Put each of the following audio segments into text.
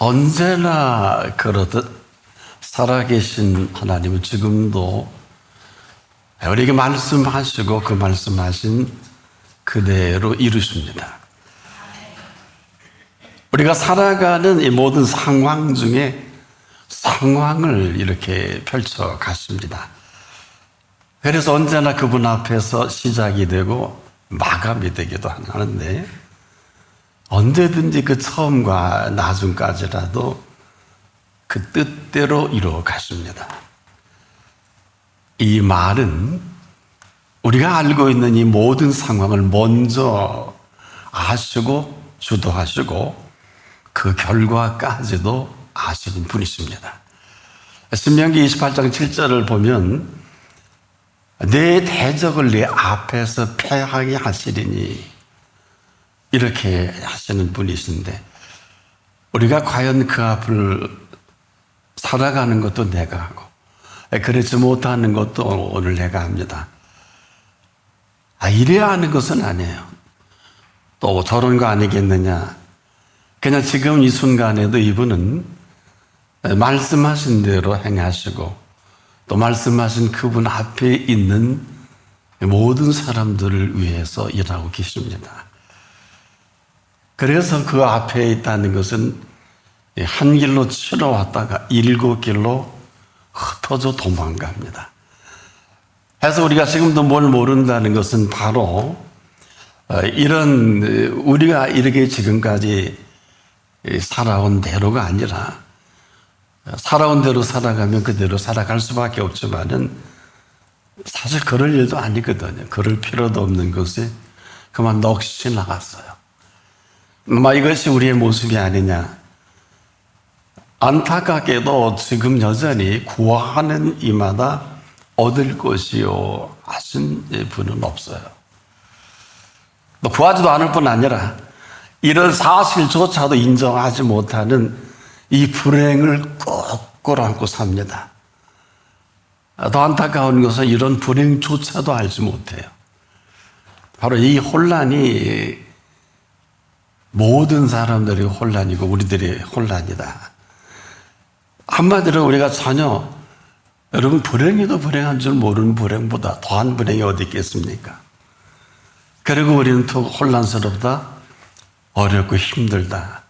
언제나 그러듯 살아계신 하나님은 지금도 우리에게 말씀하시고 그 말씀하신 그대로 이루십니다. 우리가 살아가는 이 모든 상황 중에 상황을 이렇게 펼쳐 가십니다. 그래서 언제나 그분 앞에서 시작이 되고 마감이 되기도 하는데 언제든지 그 처음과 나중까지라도 그 뜻대로 이루어 가십니다. 이 말은 우리가 알고 있는 이 모든 상황을 먼저 아시고 주도하시고 그 결과까지도 아시는 분이십니다. 신명기 28장 7절을 보면 내 대적을 내 앞에서 패하게 하시리니 이렇게 하시는 분이신데 우리가 과연 그 앞을 살아가는 것도 내가 하고 그렇지 못하는 것도 오늘 내가 합니다. 이래야 하는 것은 아니에요. 또 저런 거 아니겠느냐. 그냥 지금 이 순간에도 이분은 말씀하신 대로 행하시고 또 말씀하신 그분 앞에 있는 모든 사람들을 위해서 일하고 계십니다. 그래서 그 앞에 있다는 것은 한 길로 치러 왔다가 7길로 흩어져 도망갑니다. 그래서 우리가 지금도 뭘 모른다는 것은 바로 이런 우리가 이렇게 지금까지 살아온 대로가 아니라 살아온 대로 살아가면 그대로 살아갈 수밖에 없지만은 사실 그럴 일도 아니거든요. 그럴 필요도 없는 것이 그만 넋이 나갔어요. 이것이 우리의 모습이 아니냐. 안타깝게도 지금 여전히 구하는 이마다 얻을 것이요 하신 분은 없어요. 또 구하지도 않을 뿐 아니라 이런 사실조차도 인정하지 못하는 이 불행을 꾹 안고 삽니다. 더 안타까운 것은 이런 불행조차도 알지 못해요. 바로 이 혼란이 모든 사람들이 혼란이고 우리들이 혼란이다. 한마디로 우리가 전혀 여러분 불행해도 불행한 줄 모르는 불행보다 더한 불행이 어디 있겠습니까? 그리고 우리는 또 혼란스럽다, 어렵고 힘들다.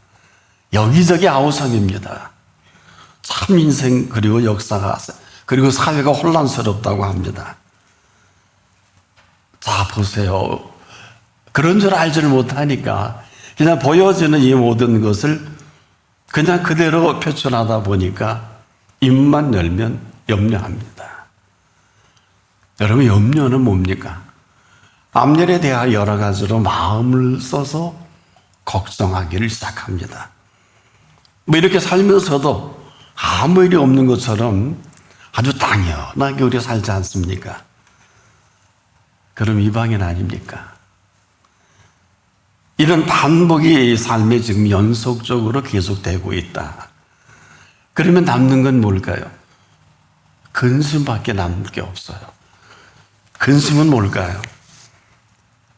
여기저기 아우성입니다. 참 인생 그리고 역사가 그리고 사회가 혼란스럽다고 합니다. 자 보세요. 그런 줄 알지를 못하니까 그냥 보여지는 이 모든 것을 그냥 그대로 표출하다 보니까 입만 열면 염려합니다. 여러분 염려는 뭡니까? 앞일에 대하여 여러 가지로 마음을 써서 걱정하기를 시작합니다. 이렇게 살면서도 아무 일이 없는 것처럼 아주 당연하게 우리가 살지 않습니까? 그럼 이방인 아닙니까? 이런 반복이 삶에 지금 연속적으로 계속되고 있다. 그러면 남는 건 뭘까요? 근심밖에 남는 게 없어요. 근심은 뭘까요?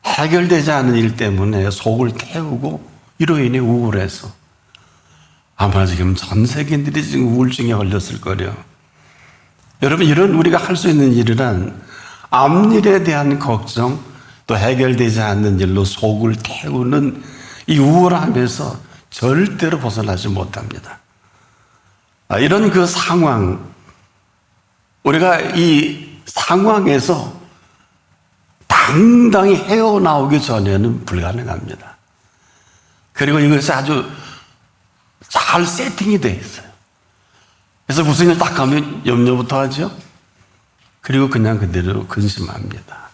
해결되지 않은 일 때문에 속을 태우고 이로 인해 우울해서 아마 지금 전 세계인들이 지금 우울증에 걸렸을 거래요. 여러분 이런 우리가 할 수 있는 일이란 앞일에 대한 걱정 또 해결되지 않는 일로 속을 태우는 이 우울함에서 절대로 벗어나지 못합니다. 이런 그 상황 우리가 이 상황에서 당당히 헤어나오기 전에는 불가능합니다. 그리고 이것이 아주 잘 세팅이 되어 있어요. 그래서 무슨 일 딱 하면 염려부터 하죠. 그리고 그냥 그대로 근심합니다.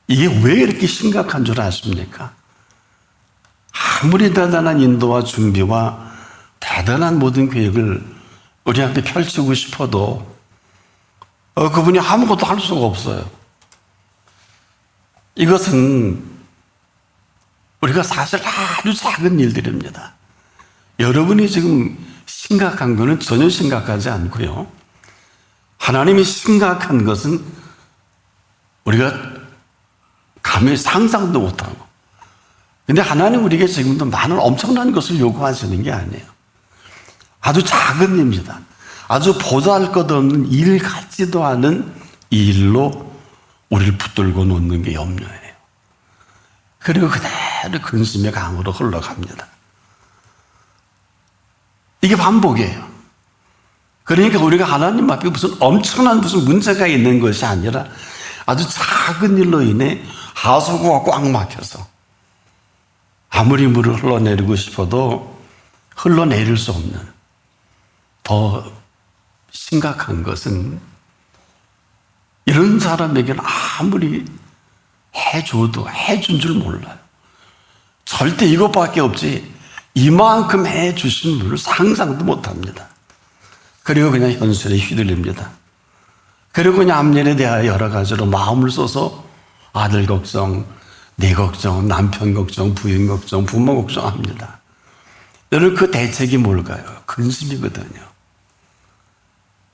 이게 왜 이렇게 심각한 줄 아십니까? 아무리 대단한 인도와 준비와 대단한 모든 계획을 우리 앞에 펼치고 싶어도 그분이 아무것도 할 수가 없어요. 이것은 우리가 사실 아주 작은 일들입니다. 여러분이 지금 심각한 것은 전혀 심각하지 않고요. 하나님이 심각한 것은 우리가 감히 상상도 못하고 근데 하나님 우리에게 지금도 많은 엄청난 것을 요구하시는 게 아니에요. 아주 작은 일입니다. 아주 보잘것없는 일 같지도 않은 이 일로 우리를 붙들고 놓는 게 염려예요. 그리고 그대로 근심의 강으로 흘러갑니다. 이게 반복이에요. 그러니까 우리가 하나님 앞에 무슨 엄청난 무슨 문제가 있는 것이 아니라 아주 작은 일로 인해 하수구가 꽉 막혀서 아무리 물을 흘러내리고 싶어도 흘러내릴 수 없는, 더 심각한 것은 이런 사람에게는 아무리 해줘도 해준 줄 몰라요. 절대 이것밖에 없지 이만큼 해주신 분을 상상도 못합니다. 그리고 그냥 현실에 휘둘립니다. 그리고 그냥 앞일에 대하여 여러 가지로 마음을 써서 아들 걱정, 내 걱정, 남편 걱정, 부인 걱정, 부모 걱정합니다. 여러분 그 대책이 뭘까요? 근심이거든요.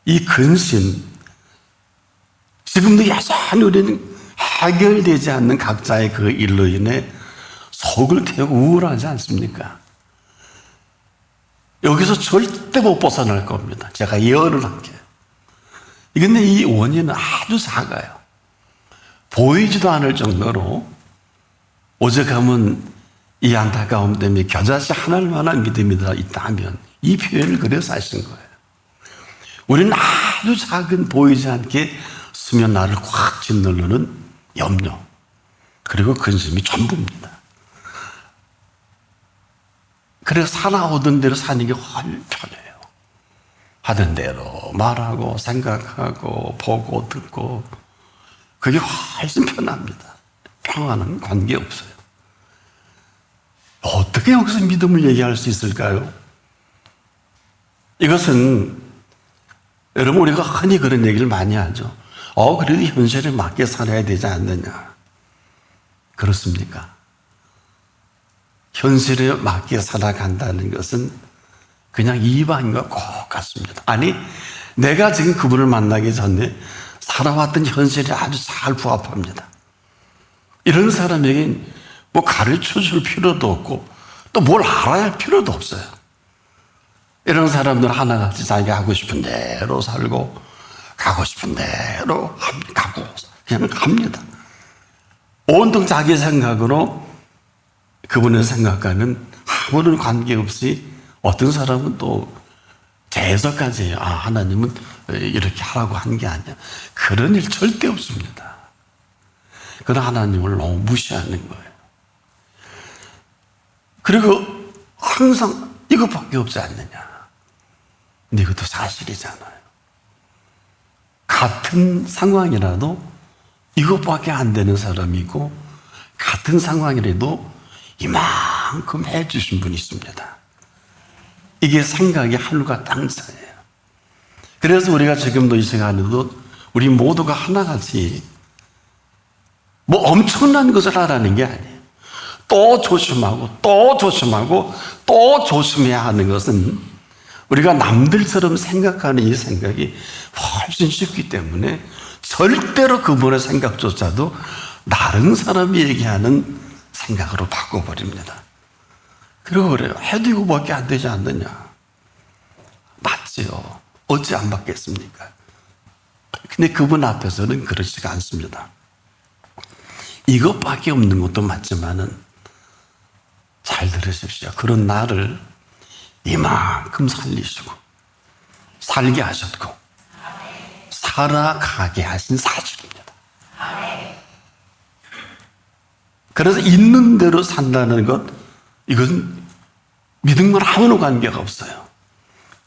이 근심, 지금도 여전히 우리는 해결되지 않는 각자의 그 일로 인해 속을 태우고 우울하지 않습니까? 여기서 절대 못 벗어날 겁니다. 제가 예언을 할게요. 그런데 이 원인은 아주 작아요. 보이지도 않을 정도로 오죽하면 이 안타까움 때문에 겨자씨 하나를 만한 믿음이 있다면 이 표현을 그래서 하신 거예요. 우리는 아주 작은 보이지 않게 수면 나를 꽉 짓누르는 염려 그리고 근심이 전부입니다. 그래서 사나오던 대로 사는 게 훨씬 편해요. 하던 대로 말하고 생각하고 보고 듣고 그게 훨씬 편합니다. 평안은 관계없어요. 어떻게 여기서 믿음을 얘기할 수 있을까요? 이것은 여러분 우리가 흔히 그런 얘기를 많이 하죠. 그래도 현실에 맞게 살아야 되지 않느냐. 그렇습니까? 현실에 맞게 살아간다는 것은 그냥 이방인과 꼭 같습니다. 아니, 내가 지금 그분을 만나기 전에 살아왔던 현실에 아주 잘 부합합니다. 이런 사람에게 뭐 가르쳐 줄 필요도 없고 또 뭘 알아야 할 필요도 없어요. 이런 사람들 하나같이 자기가 하고 싶은 대로 살고 가고 싶은 대로 가고 그냥 갑니다. 온통 자기 생각으로 그분의 생각과는 아무런 관계없이 어떤 사람은 또 재해석까지 해요. 하나님은 이렇게 하라고 한 게 아니야. 그런 일 절대 없습니다. 그런 하나님을 너무 무시하는 거예요. 그리고 항상 이것밖에 없지 않느냐. 근데 이것도 사실이잖아요. 같은 상황이라도 이것밖에 안 되는 사람이 있고 같은 상황이라도 이만큼 해주신 분이 있습니다. 이게 생각의 하늘과 땅 차이예요. 그래서 우리가 지금도 이 시간에도 우리 모두가 하나같이 뭐 엄청난 것을 하라는 게 아니에요. 또 조심하고 또 조심하고 또 조심해야 하는 것은 우리가 남들처럼 생각하는 이 생각이 훨씬 쉽기 때문에 절대로 그분의 생각조차도 다른 사람이 얘기하는 생각으로 바꿔버립니다. 그리고 그래요. 해도 이거밖에 안 되지 않느냐. 맞지요. 어찌 안 받겠습니까? 근데 그분 앞에서는 그렇지가 않습니다. 이것밖에 없는 것도 맞지만은 잘 들으십시오. 그런 나를 이만큼 살리시고 살게 하셨고 살아가게 하신 사실입니다. 그래서 있는 대로 산다는 것, 이건 믿음과 아무런 관계가 없어요.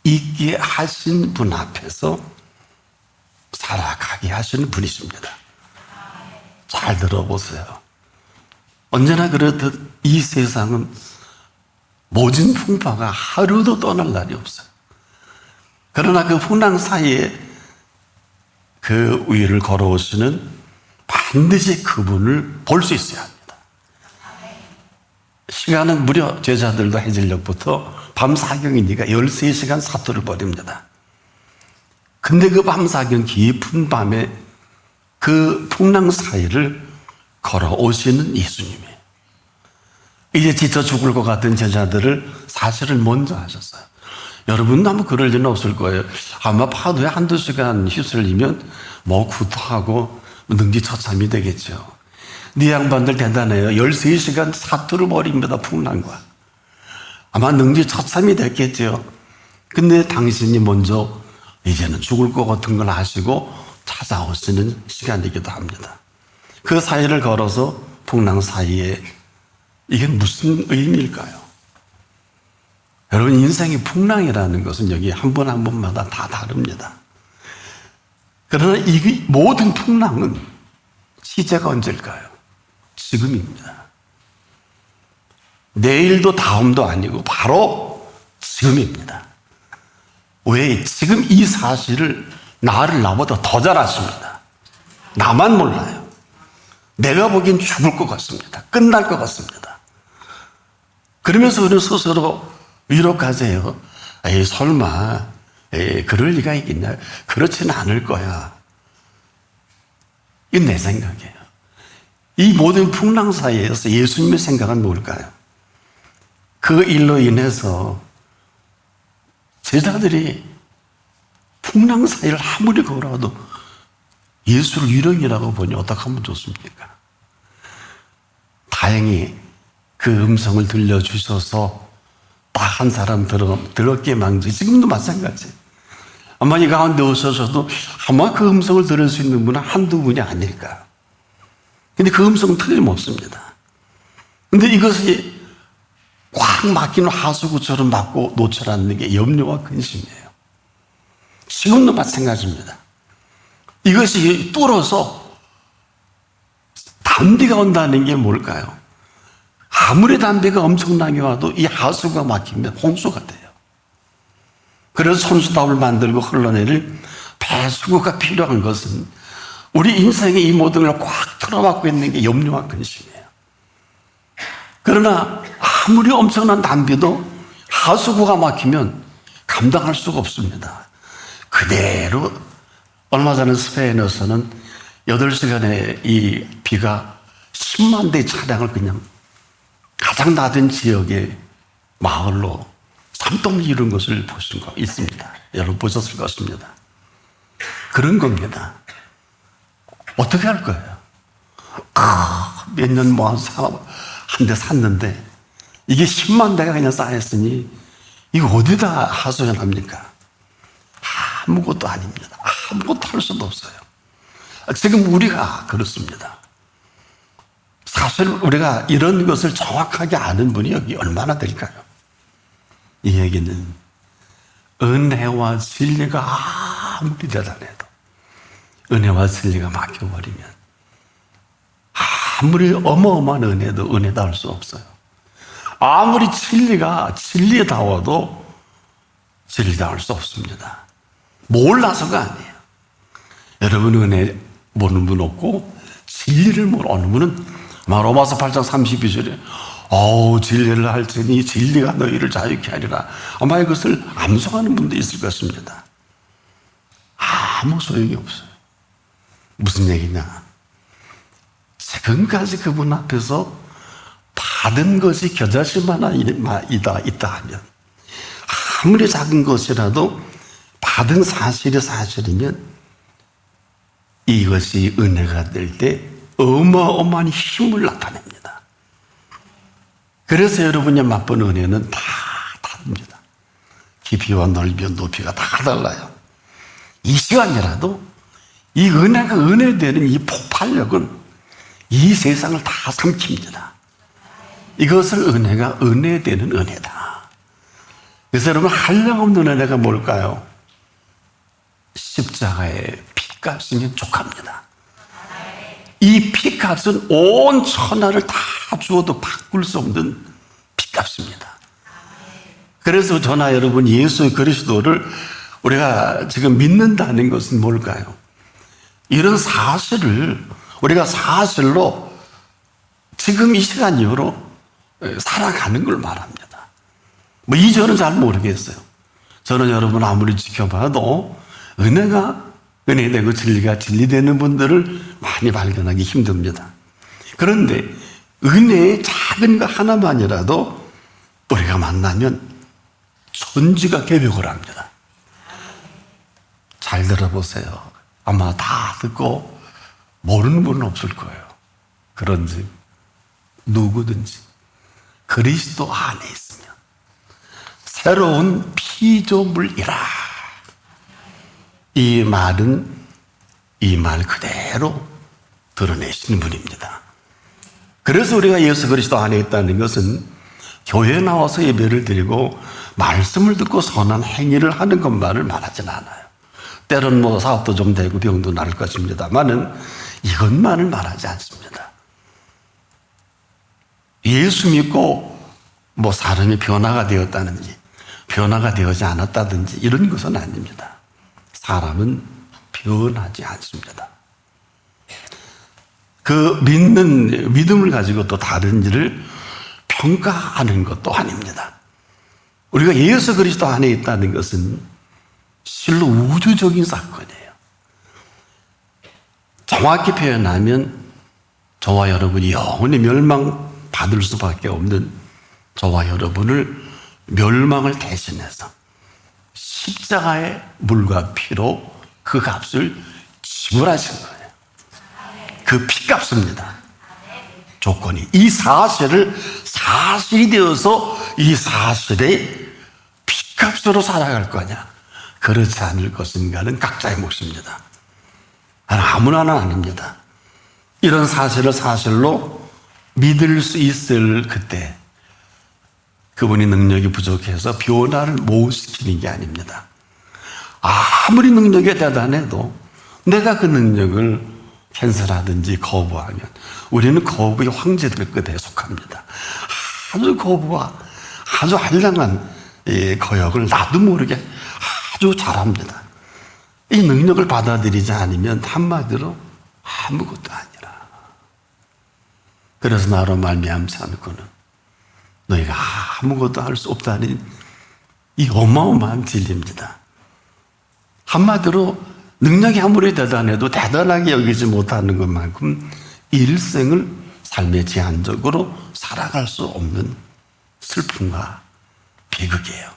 있게 하신 분 앞에서 살아가게 하시는 분이십니다. 잘 들어보세요. 언제나 그렇듯 이 세상은 모진 풍파가 하루도 떠날 날이 없어요. 그러나 그 풍랑 사이에 그 위를 걸어오시는 반드시 그분을 볼 수 있어야 합니다. 시간은 무려 제자들도 해질녘부터 밤 사경이니까 13시간 사투를 벌입니다. 근데 그 밤 사경 깊은 밤에 그 풍랑 사이를 걸어오시는 예수님이에요. 이제 지쳐 죽을 것 같은 제자들을 사실을 먼저 하셨어요. 여러분도 아마 그럴 일은 없을 거예요. 아마 파도에 한두 시간 휩쓸리면 뭐 구토하고 능지처참이 되겠죠. 네 양반들 대단해요. 13시간 사투를 벌입니다. 풍랑과. 아마 능지처참이 됐겠죠. 근데 당신이 먼저 이제는 죽을 것 같은 걸 아시고 찾아오시는 시간이기도 합니다. 그 사이를 걸어서 풍랑 사이에 이게 무슨 의미일까요? 여러분, 인생의 풍랑이라는 것은 여기 한 번 한 번마다 다 다릅니다. 그러나 이 모든 풍랑은 시제가 언제일까요? 지금입니다. 내일도 다음도 아니고 바로 지금입니다. 왜? 지금 이 사실을 나를 나보다 더 잘 아십니다. 나만 몰라요. 내가 보기엔 죽을 것 같습니다. 끝날 것 같습니다. 그러면서 우리는 스스로 위로까지 해요. 에이, 설마, 그럴 리가 있겠냐? 그렇지는 않을 거야. 이건 내 생각이에요. 이 모든 풍랑 사이에서 예수님의 생각은 뭘까요? 그 일로 인해서 제자들이 풍랑 사이를 아무리 걸어도 예수를 유령이라고 보니 어떻게 하면 좋습니까? 다행히 그 음성을 들려주셔서 딱 한 사람 들었기에 망정. 지금도 마찬가지. 아마 이 가운데 오셔서도 아마 그 음성을 들을 수 있는 분은 한두 분이 아닐까. 근데 그 음성은 틀림없습니다. 근데 이것이 꽉 막힌 하수구처럼 막고 놓쳐라는 게 염려와 근심이에요. 지금도 마찬가지입니다. 이것이 뚫어서 담비가 온다는 게 뭘까요? 아무리 담비가 엄청나게 와도 이 하수가 막히면 홍수가 돼요. 그래서 손수답을 만들고 흘러내릴 배수구가 필요한 것은 우리 인생의 이 모든 걸 꽉 틀어막고 있는 게 염려와 근심이에요. 그러나 아무리 엄청난 담비도 하수구가 막히면 감당할 수가 없습니다. 그대로 얼마 전에 스페인에서는 8시간의 이 비가 10만 대의 차량을 그냥 가장 낮은 지역의 마을로 산더미 이룬 것을 보신 거 있습니다. 여러분 보셨을 것입니다. 그런 겁니다. 어떻게 할 거예요? 몇 년 모아서 한 대 샀는데 이게 10만 대가 그냥 쌓였으니 이거 어디다 하소연합니까? 아무것도 아닙니다. 아무것도 할 수도 없어요. 지금 우리가 그렇습니다. 사실 우리가 이런 것을 정확하게 아는 분이 여기 얼마나 될까요? 이 얘기는 은혜와 진리가 아무리 대단해도 은혜와 진리가 막혀버리면 아무리 어마어마한 은혜도 은혜다울 수 없어요. 아무리 진리가 진리다워도 진리다울 수 없습니다. 몰라서가 아니에요. 여러분 은혜 모르는 분 없고 진리를 모르는 분은 로마서 8장 32절에 진리를 할지니 진리가 너희를 자유케 하리라. 아마 이것을 암송하는 분도 있을 것입니다. 아무 소용이 없어요. 무슨 얘기냐? 지금까지 그분 앞에서 받은 것이 겨자씨만 있다 하면 아무리 작은 것이라도 받은 사실이 사실이면 이것이 은혜가 될 때 어마어마한 힘을 나타냅니다. 그래서 여러분이 맛본 은혜는 다 다릅니다. 깊이와 넓이와 높이가 다 달라요. 이 시간이라도 이 은혜가 은혜되는 이 폭발력은 이 세상을 다 삼킵니다. 이것을 은혜가 은혜되는 은혜다. 그래서 여러분 한량없는 은혜가 뭘까요? 십자가의 핏값이면 족합니다. 이 핏값은 온 천하를 다 주어도 바꿀 수 없는 핏값입니다. 그래서 저나 여러분 예수 그리스도를 우리가 지금 믿는다는 것은 뭘까요? 이런 사실을 우리가 사실로 지금 이 시간 이후로 살아가는 걸 말합니다. 뭐 이전은 잘 모르겠어요. 저는 여러분 아무리 지켜봐도 은혜가 은혜되고 진리가 진리되는 분들을 많이 발견하기 힘듭니다. 그런데 은혜의 작은 거 하나만이라도 우리가 만나면 천지가 개벽을 합니다. 잘 들어보세요. 아마 다 듣고 모르는 분은 없을 거예요. 그런지 누구든지 그리스도 안에 있으면 새로운 피조물이라. 이 말은 이 말 그대로 드러내시는 분입니다. 그래서 우리가 예수 그리스도 안에 있다는 것은 교회에 나와서 예배를 드리고 말씀을 듣고 선한 행위를 하는 것만을 말하지는 않아요. 때로는 뭐 사업도 좀 되고 병도 나을 것입니다만은 이것만을 말하지 않습니다. 예수 믿고 뭐 사람이 변화가 되었다든지 변화가 되지 않았다든지 이런 것은 아닙니다. 사람은 변하지 않습니다. 그 믿음을 가지고 또 다른 일을 평가하는 것도 아닙니다. 우리가 예수 그리스도 안에 있다는 것은 실로 우주적인 사건이에요. 정확히 표현하면 저와 여러분이 영원히 멸망받을 수밖에 없는 저와 여러분을 멸망을 대신해서 십자가의 물과 피로 그 값을 지불하신 거예요. 그 피값입니다. 조건이 이 사실을 사실이 되어서 이 사실의 피값으로 살아갈 거냐 그렇지 않을 것인가는 각자의 몫입니다. 아무나는 아닙니다. 이런 사실을 사실로 믿을 수 있을 그때 그분이 능력이 부족해서 변화를 못 시키는 게 아닙니다. 아무리 능력이 대단해도 내가 그 능력을 캔슬하든지 거부하면 우리는 거부의 황제들 끝에 속합니다. 아주 거부와 아주 한량한 거역을 나도 모르게 아주 잘합니다. 이 능력을 받아들이지 않으면 한마디로 아무것도 아니라. 그래서 나로 말미암지 않고는 너희가 아무것도 할 수 없다는 이 어마어마한 진리입니다. 한마디로 능력이 아무리 대단해도 대단하게 여기지 못하는 것만큼 일생을 삶의 제한적으로 살아갈 수 없는 슬픔과 비극이에요.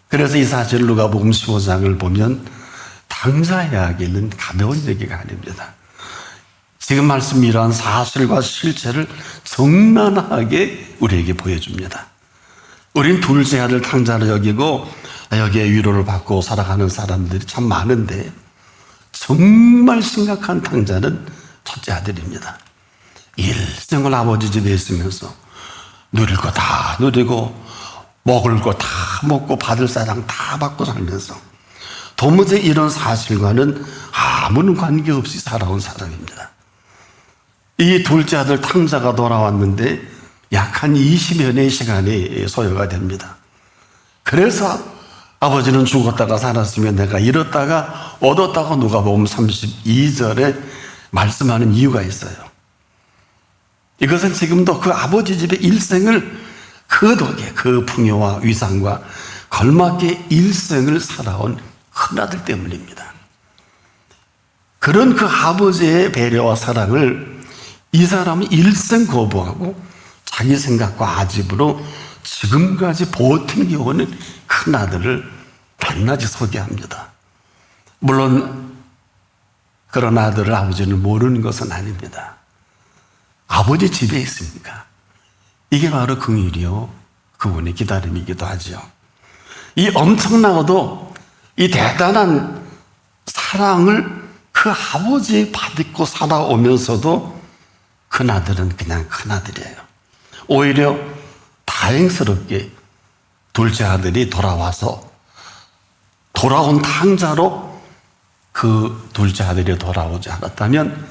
그래서 이 사실 누가복음 15장을 보면 당사해야하기는 가벼운 얘기가 아닙니다. 지금 말씀 이러한 사실과 실체를 적나라하게 우리에게 보여줍니다. 우린 둘째 아들 탕자를 여기고 여기에 위로를 받고 살아가는 사람들이 참 많은데 정말 심각한 탕자는 첫째 아들입니다. 일생을 아버지 집에 있으면서 누릴 거 다 누리고 먹을 거 다 먹고 받을 사랑 다 받고 살면서 도무지 이런 사실과는 아무런 관계없이 살아온 사람입니다. 이 둘째 아들 탕자가 돌아왔는데 약 한 20여 년의 시간이 소요가 됩니다. 그래서 아버지는 죽었다가 살았으면 내가 잃었다가 얻었다고 누가복음 32절에 말씀하는 이유가 있어요. 이것은 지금도 그 아버지 집의 일생을 그 덕에 그 풍요와 위상과 걸맞게 일생을 살아온 큰아들 때문입니다. 그런 그 아버지의 배려와 사랑을 이 사람은 일생 거부하고 자기 생각과 아집으로 지금까지 버틴겨오는 큰아들을 반나지 소개합니다. 물론 그런 아들을 아버지는 모르는 것은 아닙니다. 아버지 집에 있습니까? 이게 바로 긍휼이요 그분의 기다림이기도 하죠. 이 엄청나고도 이 대단한 사랑을 그 아버지 받고 살아오면서도 큰아들은 그냥 큰아들이에요. 오히려 다행스럽게 둘째 아들이 돌아와서 돌아온 탕자로 그 둘째 아들이 돌아오지 않았다면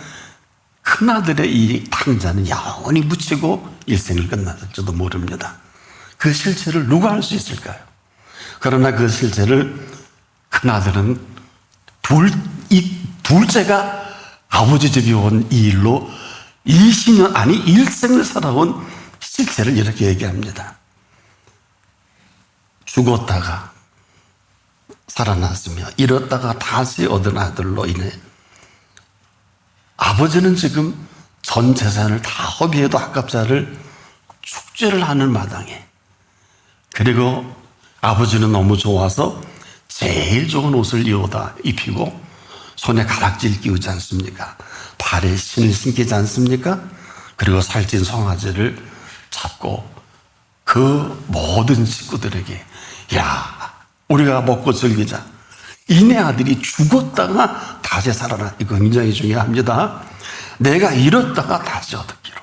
큰아들의 이 탕자는 영원히 묻히고 일생을 끝났을지도 모릅니다. 그 실체를 누가 알 수 있을까요? 그러나 그 실체를 큰아들은 이 둘째가 아버지 집에 온 이 일로 20년 아니 일생을 살아온 실체를 이렇게 얘기합니다. 죽었다가 살아났으며 잃었다가 다시 얻은 아들로 인해 아버지는 지금 전 재산을 다 허비해도 아깝지 않을 축제를 하는 마당에, 그리고 아버지는 너무 좋아서 제일 좋은 옷을 입히고 손에 가락지를 끼우지 않습니까? 발에 신을 신기지 않습니까? 그리고 살찐 송아지를 잡고 그 모든 식구들에게, 야, 우리가 먹고 즐기자. 이내 아들이 죽었다가 다시 살아나. 이거 굉장히 중요합니다. 내가 잃었다가 다시 얻기로.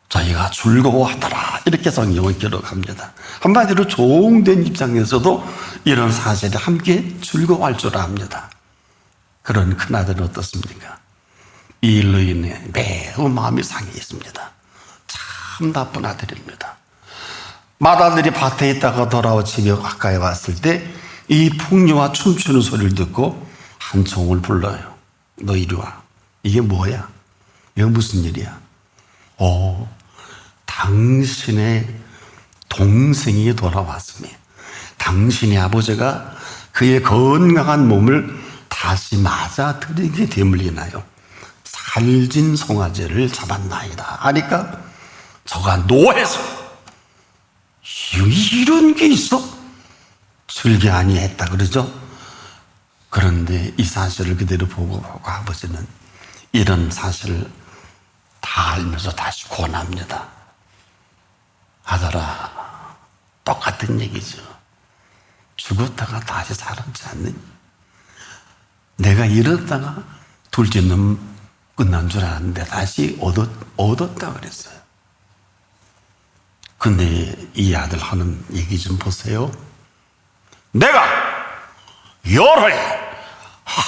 저희가 즐거워하더라. 이렇게 성경은 기록합니다. 한마디로 종된 입장에서도 이런 사실에 함께 즐거워할 줄 압니다. 그런 큰아들은 어떻습니까? 이 일로 인해 매우 마음이 상해 있습니다. 참 나쁜 아들입니다. 맏아들이 밭에 있다가 돌아와 집에 가까이 왔을 때 이 풍류와 춤추는 소리를 듣고 한 종을 불러요. 너 이리 와. 이게 뭐야? 이거 무슨 일이야? 당신의 동생이 돌아왔으며 당신의 아버지가 그의 건강한 몸을 다시 맞아들이게 됨을 인하여 살진 송아지를 잡았나이다 하니까 저가 노해서 이런 게 있어? 즐기 아니했다 그러죠. 그런데 이 사실을 그대로 보고 아버지는 이런 사실을 다 알면서 다시 권합니다. 아들아, 똑같은 얘기죠. 죽었다가 다시 살았지 않느니? 내가 잃었다가 둘째 놈 끝난 줄 알았는데 다시 얻었다 그랬어요. 근데 이 아들 하는 얘기 좀 보세요. 내가 여러 해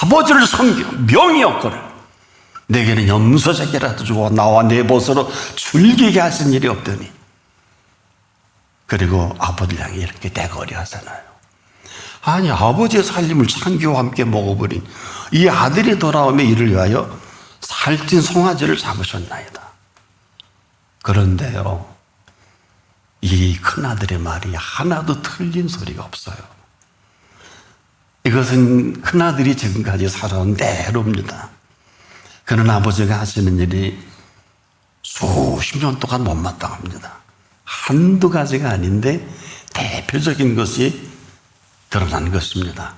아버지를 섬겨 명이 없거늘 내게는 염소새끼라도 주고 나와 내 벗으로 즐기게 하신 일이 없더니, 그리고 아버지를 향해 이렇게 대거리 하잖아요. 아니, 아버지의 살림을 창기와 함께 먹어버린 이 아들이 돌아오며 이를 위하여 살찐 송아지를 잡으셨나이다. 그런데요, 이 큰아들의 말이 하나도 틀린 소리가 없어요. 이것은 큰아들이 지금까지 살아온 대로입니다. 그는 아버지가 하시는 일이 수십 년 동안 못마땅합니다. 한두 가지가 아닌데 대표적인 것이 드러난 것입니다.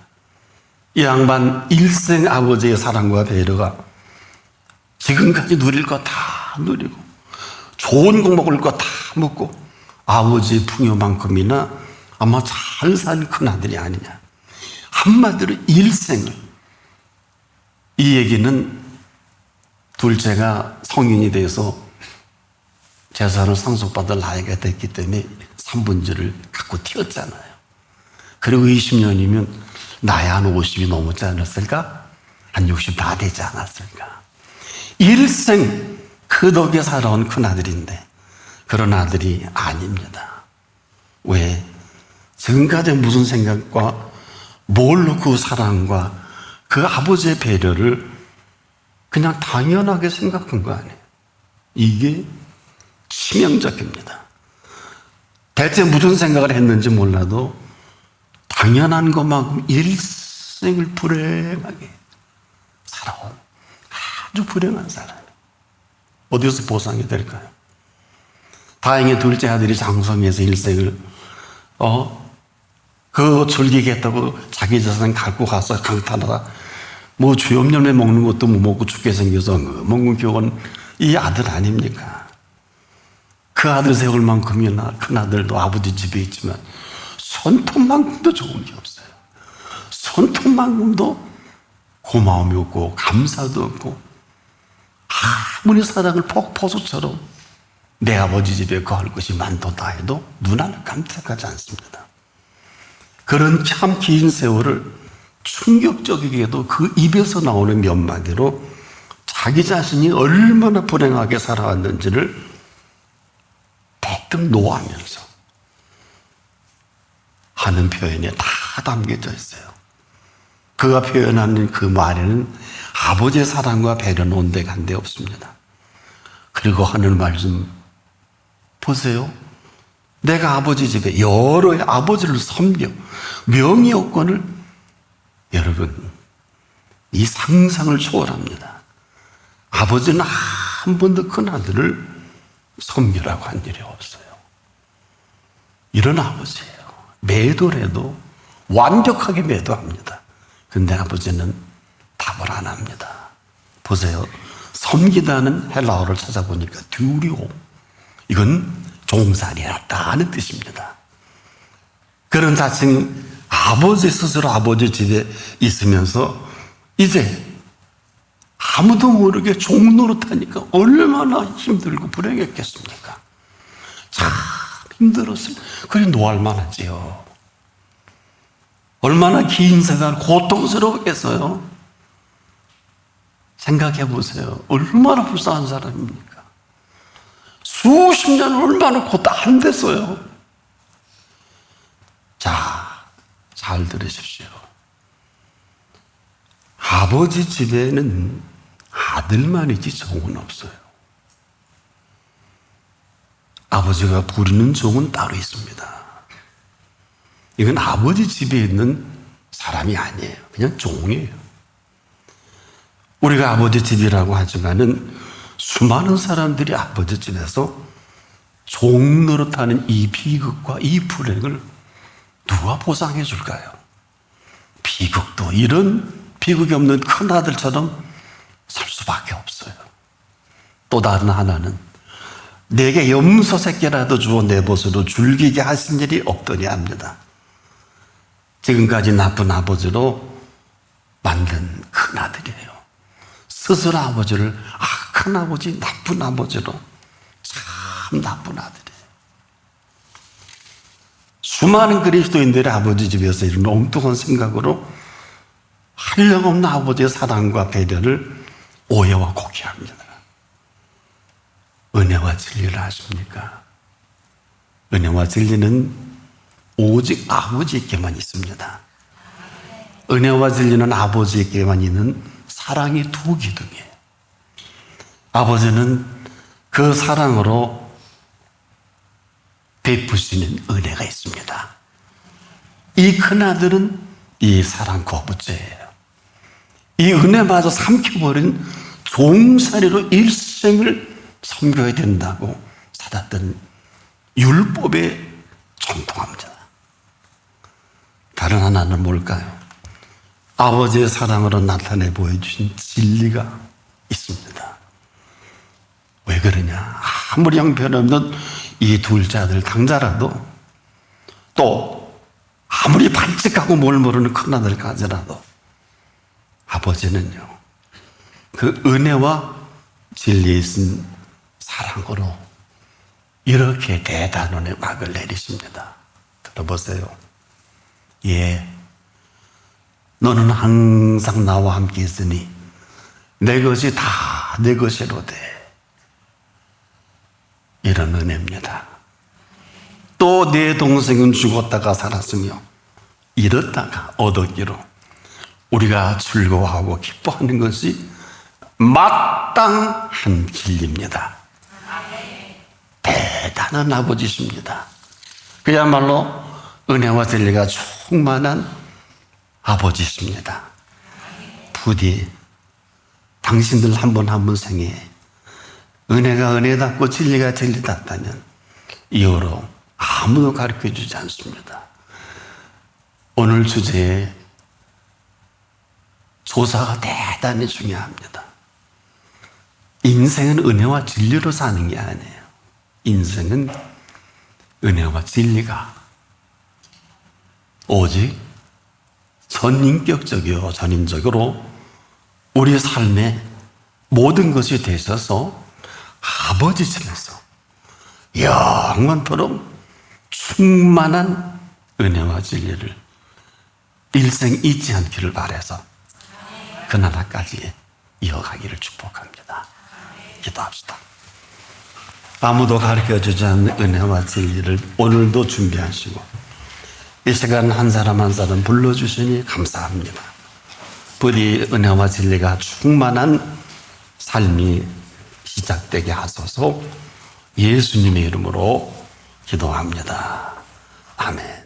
이 양반 일생 아버지의 사랑과 배려가 지금까지 누릴 거 다 누리고 좋은 거 먹을 거 다 먹고 아버지의 풍요만큼이나 아마 잘 산 큰아들이 아니냐. 한마디로 일생을. 이 얘기는 둘째가 성인이 돼서 재산을 상속받을 나이가 됐기 때문에 3분지를 갖고 튀었잖아요. 그리고 20년이면 나이 한 50이 넘었지 않았을까? 한 60 다 되지 않았을까? 일생 그 덕에 살아온 큰아들인데 그런 아들이 아닙니다. 왜? 지금까지 무슨 생각과 뭘로 그 사랑과 그 아버지의 배려를 그냥 당연하게 생각한 거 아니에요. 이게 치명적입니다. 대체 무슨 생각을 했는지 몰라도 당연한 것만큼 일생을 불행하게 살아온 아주 불행한 사람이에요. 어디서 보상이 될까요? 다행히 둘째 아들이 장성해서 일생을 그 즐기겠다고 자기 재산 갖고 가서 강탈하다 뭐 주염염에 먹는 것도 못 먹고 죽게 생겨서 먹는 교훈 이 아들 아닙니까? 그 아들 세울 만큼이나 큰 아들도 아버지 집에 있지만 손톱만큼도 좋은 게 없어요. 손톱만큼도 고마움이 없고 감사도 없고 아무리 사랑을 폭포수처럼 내 아버지 집에 거할 것이 많도다 해도 눈 하나 깜짝하지 않습니다. 그런 참 긴 세월을 충격적이게도 그 입에서 나오는 몇 마디로 자기 자신이 얼마나 불행하게 살아왔는지를 대뜸 노하면서 하는 표현에 다 담겨져 있어요. 그가 표현하는 그 말에는 아버지의 사랑과 배려는 온데간데 없습니다. 그리고 하는 말씀 보세요. 내가 아버지 집에 여러 해 아버지를 섬겨 명예욕권을, 여러분 이 상상을 초월합니다. 아버지는 한 번도 큰 아들을 섬기라고 한 일이 없어요. 이런 아버지예요. 매도해도 완벽하게 매도합니다. 근데 아버지는 답을 안 합니다. 보세요. 섬기다는 헬라어를 찾아보니까 듀리오. 이건 종살이했다는 뜻입니다. 그런 자칭 아버지 스스로 아버지 집에 있으면서 이제 아무도 모르게 종 노릇하니까 얼마나 힘들고 불행했겠습니까? 참 힘들었어요. 그래 노할 만하지요. 얼마나 긴 세상 고통스러웠겠어요. 생각해 보세요. 얼마나 불쌍한 사람입니까? 수십 년 얼마나 고통 안 됐어요. 자, 잘 들으십시오. 아버지 집에는 아들만이지 종은 없어요. 아버지가 부리는 종은 따로 있습니다. 이건 아버지 집에 있는 사람이 아니에요. 그냥 종이에요. 우리가 아버지 집이라고 하지만은 수많은 사람들이 아버지 집에서 종 노릇하는 이 비극과 이 불행을 누가 보상해 줄까요? 비극도 이런 비극이 없는 큰 아들처럼 살 수밖에 없어요. 또 다른 하나는 내게 염소 새끼라도 주어 내 벗으로 즐기게 하신 일이 없더니 합니다. 지금까지 나쁜 아버지로 만든 큰 아들이에요. 스스로 아버지를 악한 아버지, 나쁜 아버지로 참 나쁜 아들이에요. 수많은 그리스도인들의 아버지 집에서 이런 엉뚱한 생각으로 한량없는 아버지의 사랑과 배려를 오해와 곡해합니다. 은혜와 진리를 아십니까? 은혜와 진리는 오직 아버지에게만 있습니다. 은혜와 진리는 아버지에게만 있는 사랑의 두 기둥이에요. 아버지는 그 사랑으로 베푸시는 은혜가 있습니다. 이 큰아들은 이 사랑 거부죄예요. 이 은혜마저 삼켜버린 종살이로 일생을 섬겨야 된다고 살았던 율법에 전통합니다. 다른 하나는 뭘까요? 아버지의 사랑으로 나타내 보여주신 진리가 있습니다. 왜 그러냐? 아무리 형편없는 이 둘째 아들 당자라도 또 아무리 반칙하고 뭘 모르는 큰아들까지라도 아버지는요 그 은혜와 진리에 있은 사랑으로 이렇게 대단원의 막을 내리십니다. 들어보세요. 예, 너는 항상 나와 함께 있으니 내 것이 다 내 것이로되. 이런 은혜입니다. 또 내 동생은 죽었다가 살았으며 잃었다가 얻었기로 우리가 즐거워하고 기뻐하는 것이 마땅한 진리입니다. 대단한 아버지십니다. 그야말로 은혜와 진리가 충만한 아버지십니다. 부디 당신들 한 분 한 분 생에 은혜가 은혜답고 진리가 진리답다면 이후로 아무도 가르쳐주지 않습니다. 오늘 주제에 조사가 대단히 중요합니다. 인생은 은혜와 진리로 사는 게 아니에요. 인생은 은혜와 진리가 오직 전인격적이요 전인적으로 우리 삶의 모든 것이 되셔서 아버지 집에서 영원토록 충만한 은혜와 진리를 일생 잊지 않기를 바라서 그나라까지 이어가기를 축복합니다. 기도합시다. 아무도 가르쳐주지 않는 은혜와 진리를 오늘도 준비하시고 이 시간 한 사람 한 사람 불러주시니 감사합니다. 부디 은혜와 진리가 충만한 삶이 시작되게 하소서. 예수님의 이름으로 기도합니다. 아멘.